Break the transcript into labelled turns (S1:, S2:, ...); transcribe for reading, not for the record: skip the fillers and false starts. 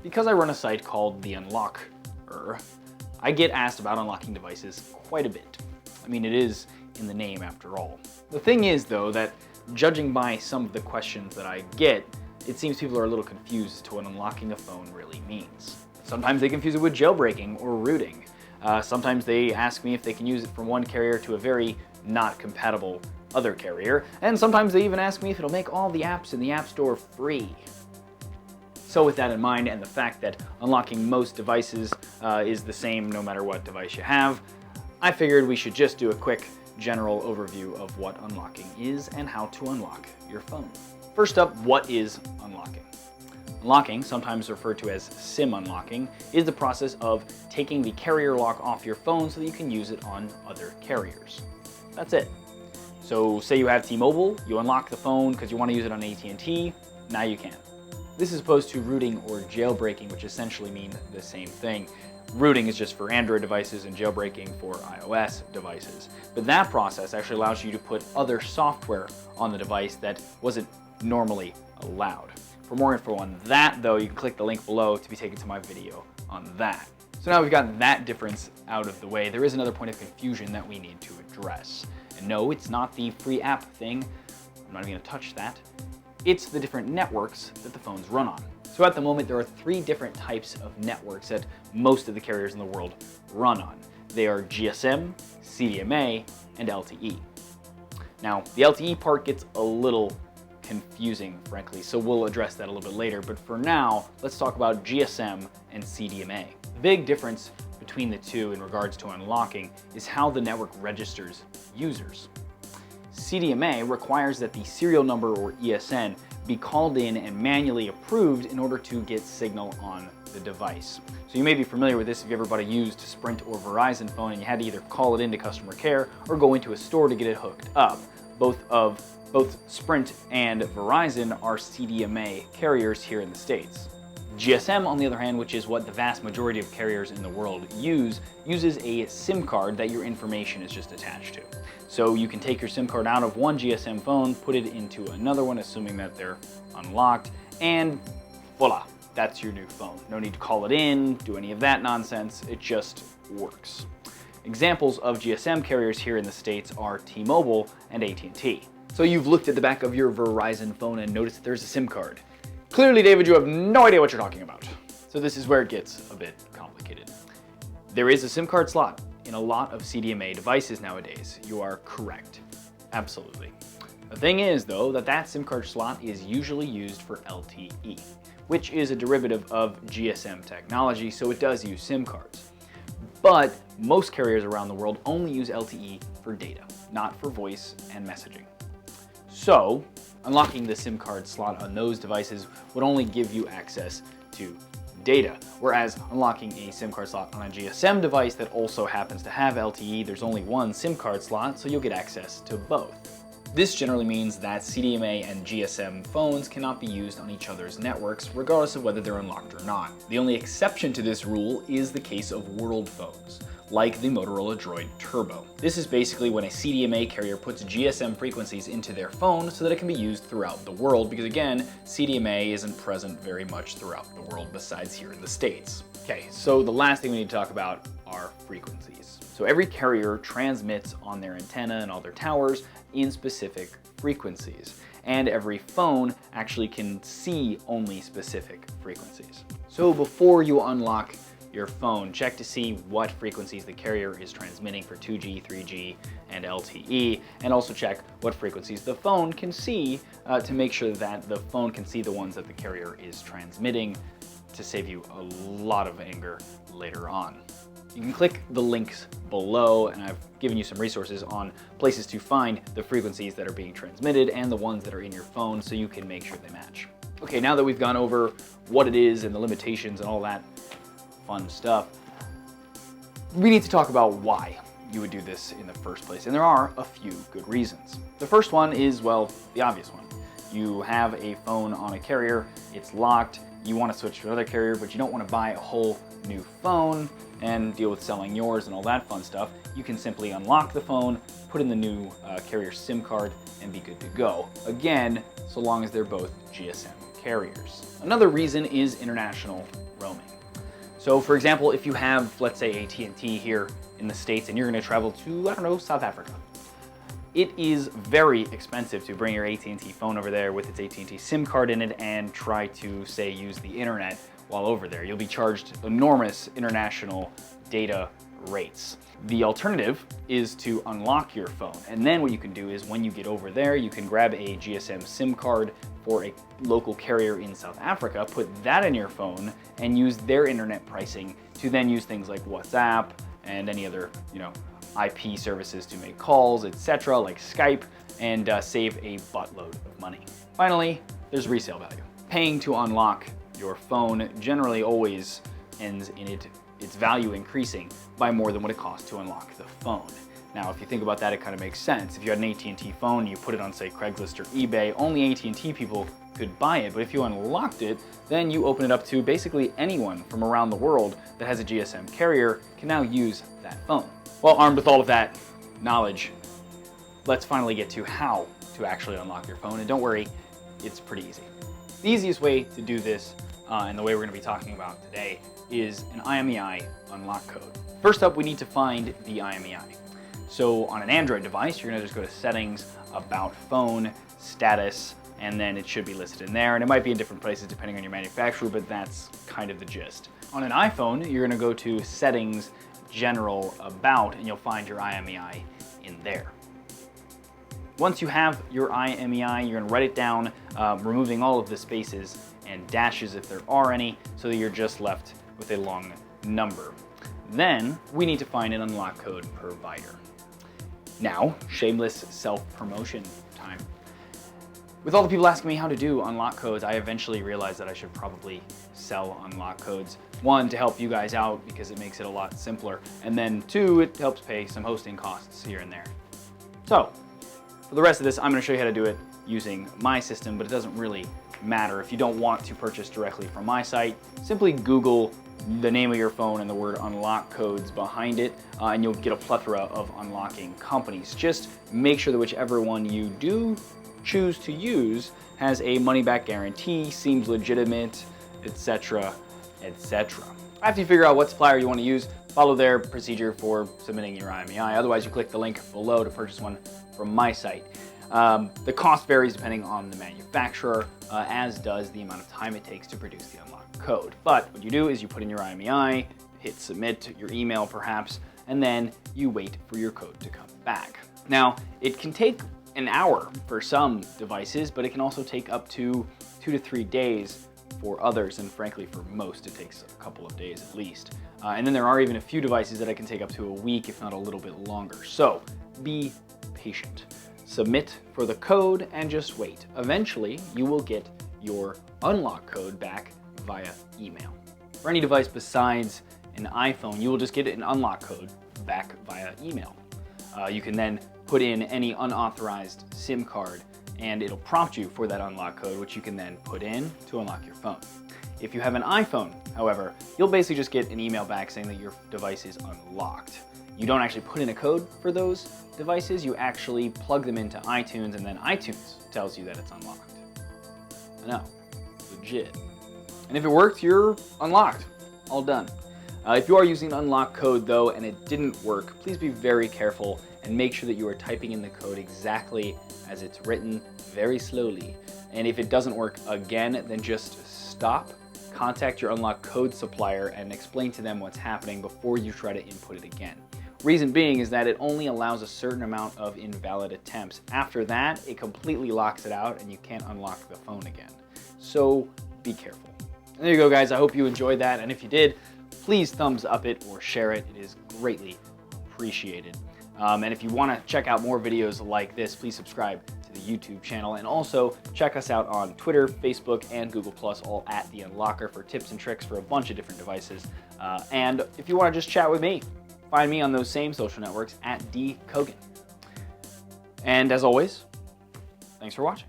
S1: Because I run a site called The Unlocker, I get asked about unlocking devices quite a bit. I mean, it is in the name after all. The thing is, though, that judging by some of the questions that I get, it seems people are a little confused as to what unlocking a phone really means. Sometimes they confuse it with jailbreaking or rooting. Sometimes they ask me if they can use it from one carrier to a very not compatible other carrier, and sometimes they even ask me if it'll make all the apps in the App Store free. So with that in mind, and the fact that unlocking most devices is the same no matter what device you have, I figured we should just do a quick general overview of what unlocking is and how to unlock your phone. First up, what is unlocking? Unlocking, sometimes referred to as SIM unlocking, is the process of taking the carrier lock off your phone so that you can use it on other carriers. That's it. So say you have T-Mobile, you unlock the phone because you want to use it on AT&T, now you can. This is opposed to rooting or jailbreaking, which essentially mean the same thing. Rooting is just for Android devices and jailbreaking for iOS devices. But that process actually allows you to put other software on the device that wasn't normally allowed. For more info on that, though, you can click the link below to be taken to my video on that. So now we've got that difference out of the way, there is another point of confusion that we need to address. And no, it's not the free app thing. I'm not even going to touch that. It's the different networks that the phones run on. So at the moment, there are 3 different types of networks that most of the carriers in the world run on. They are GSM, CDMA, and LTE. Now, the LTE part gets a little confusing, frankly, so we'll address that a little bit later. But for now, let's talk about GSM and CDMA. The big difference between the two in regards to unlocking is how the network registers users. CDMA requires that the serial number, or ESN, be called in and manually approved in order to get signal on the device. So you may be familiar with this if you ever bought a used Sprint or Verizon phone and you had to either call it into customer care or go into a store to get it hooked up. Both Sprint and Verizon are CDMA carriers here in the States. GSM, on the other hand, which is what the vast majority of carriers in the world uses a SIM card that your information is just attached to. So you can take your SIM card out of one GSM phone, put it into another one, assuming that they're unlocked, and voila, that's your new phone. No need to call it in, do any of that nonsense, it just works. Examples of GSM carriers here in the States are T-Mobile and AT&T. So you've looked at the back of your Verizon phone and noticed that there's a SIM card. Clearly, David, you have no idea what you're talking about. So this is where it gets a bit complicated. There is a SIM card slot in a lot of CDMA devices nowadays. You are correct. Absolutely. The thing is, though, that SIM card slot is usually used for LTE, which is a derivative of GSM technology, so it does use SIM cards. But most carriers around the world only use LTE for data, not for voice and messaging. So, unlocking the SIM card slot on those devices would only give you access to data, whereas unlocking a SIM card slot on a GSM device that also happens to have LTE, there's only one SIM card slot, so you'll get access to both. This generally means that CDMA and GSM phones cannot be used on each other's networks, regardless of whether they're unlocked or not. The only exception to this rule is the case of world phones, like the Motorola Droid Turbo. This is basically when a CDMA carrier puts GSM frequencies into their phone so that it can be used throughout the world, because again, CDMA isn't present very much throughout the world besides here in the States. Okay, so the last thing we need to talk about are frequencies. So every carrier transmits on their antenna and all their towers in specific frequencies, and every phone actually can see only specific frequencies. So before you unlock your phone, check to see what frequencies the carrier is transmitting for 2G, 3G, and LTE, and also check what frequencies the phone can see to make sure that the phone can see the ones that the carrier is transmitting, to save you a lot of anger later on. You can click the links below, and I've given you some resources on places to find the frequencies that are being transmitted and the ones that are in your phone so you can make sure they match. Okay, now that we've gone over what it is and the limitations and all that fun stuff, we need to talk about why you would do this in the first place. And there are a few good reasons. The first one is, well, the obvious one. You have a phone on a carrier, it's locked, you want to switch to another carrier, but you don't want to buy a whole new phone and deal with selling yours and all that fun stuff. You can simply unlock the phone, put in the new carrier SIM card, and be good to go. Again, so long as they're both GSM carriers. Another reason is international roaming. So for example, if you have, let's say, AT&T here in the States and you're going to travel to, I don't know, South Africa, it is very expensive to bring your AT&T phone over there with its AT&T SIM card in it and try to, say, use the internet while over there. You'll be charged enormous international data rates. The alternative is to unlock your phone. And then what you can do is when you get over there, you can grab a GSM SIM card for a local carrier in South Africa, put that in your phone and use their internet pricing to then use things like WhatsApp and any other, IP services to make calls, etc., like Skype, and save a buttload of money. Finally, there's resale value. Paying to unlock your phone generally always ends in its value increasing by more than what it costs to unlock the phone. Now, if you think about that, it kind of makes sense. If you had an AT&T phone, you put it on, say, Craigslist or eBay, only AT&T people could buy it. But if you unlocked it, then you open it up to basically anyone from around the world that has a GSM carrier can now use that phone. Well, armed with all of that knowledge, let's finally get to how to actually unlock your phone. And don't worry, it's pretty easy. The easiest way to do this, and the way we're going to be talking about today, is an IMEI unlock code. First up, we need to find the IMEI. So on an Android device, you're going to just go to Settings, About Phone, Status, and then it should be listed in there. And it might be in different places depending on your manufacturer, but that's kind of the gist. On an iPhone, you're going to go to Settings, General, About, and you'll find your IMEI in there. Once you have your IMEI, you're going to write it down, removing all of the spaces and dashes if there are any, so that you're just left with a long number. Then we need to find an unlock code provider. Now, shameless self-promotion time. With all the people asking me how to do unlock codes, I eventually realized that I should probably sell unlock codes. One, to help you guys out because it makes it a lot simpler, and then two, it helps pay some hosting costs here and there. So, for the rest of this, I'm going to show you how to do it using my system, but it doesn't really matter. If you don't want to purchase directly from my site, simply Google the name of your phone and the word unlock codes behind it, and you'll get a plethora of unlocking companies. Just make sure that whichever one you do choose to use has a money-back guarantee, seems legitimate, etc., etc. After you figure out what supplier you want to use, follow their procedure for submitting your IMEI. Otherwise, you click the link below to purchase one from my site. The cost varies depending on the manufacturer, as does the amount of time it takes to produce the unlock code. But what you do is you put in your IMEI, hit submit, your email perhaps, and then you wait for your code to come back. Now, it can take an hour for some devices, but it can also take up to 2 to 3 days for others, and frankly for most it takes a couple of days at least. And then there are even a few devices that it can take up to a week, if not a little bit longer. So be patient. Submit for the code and just wait. Eventually, you will get your unlock code back via email. For any device besides an iPhone, you will just get an unlock code back via email. You can then put in any unauthorized SIM card and it'll prompt you for that unlock code, which you can then put in to unlock your phone. If you have an iPhone, however, you'll basically just get an email back saying that your device is unlocked. You don't actually put in a code for those devices, you actually plug them into iTunes, and then iTunes tells you that it's unlocked. I know, legit. And if it works, you're unlocked, all done. If you are using an unlock code though, and it didn't work, please be very careful and make sure that you are typing in the code exactly as it's written, very slowly. And if it doesn't work again, then just stop, contact your unlock code supplier and explain to them what's happening before you try to input it again. Reason being is that it only allows a certain amount of invalid attempts. After that, it completely locks it out and you can't unlock the phone again. So be careful. And there you go, guys. I hope you enjoyed that. And if you did, please thumbs up it or share it. It is greatly appreciated. And if you want to check out more videos like this, please subscribe to the YouTube channel. And also check us out on Twitter, Facebook, and Google+, all at The Unlocker, for tips and tricks for a bunch of different devices. And if you want to just chat with me, find me on those same social networks at dkogan. And as always, thanks for watching.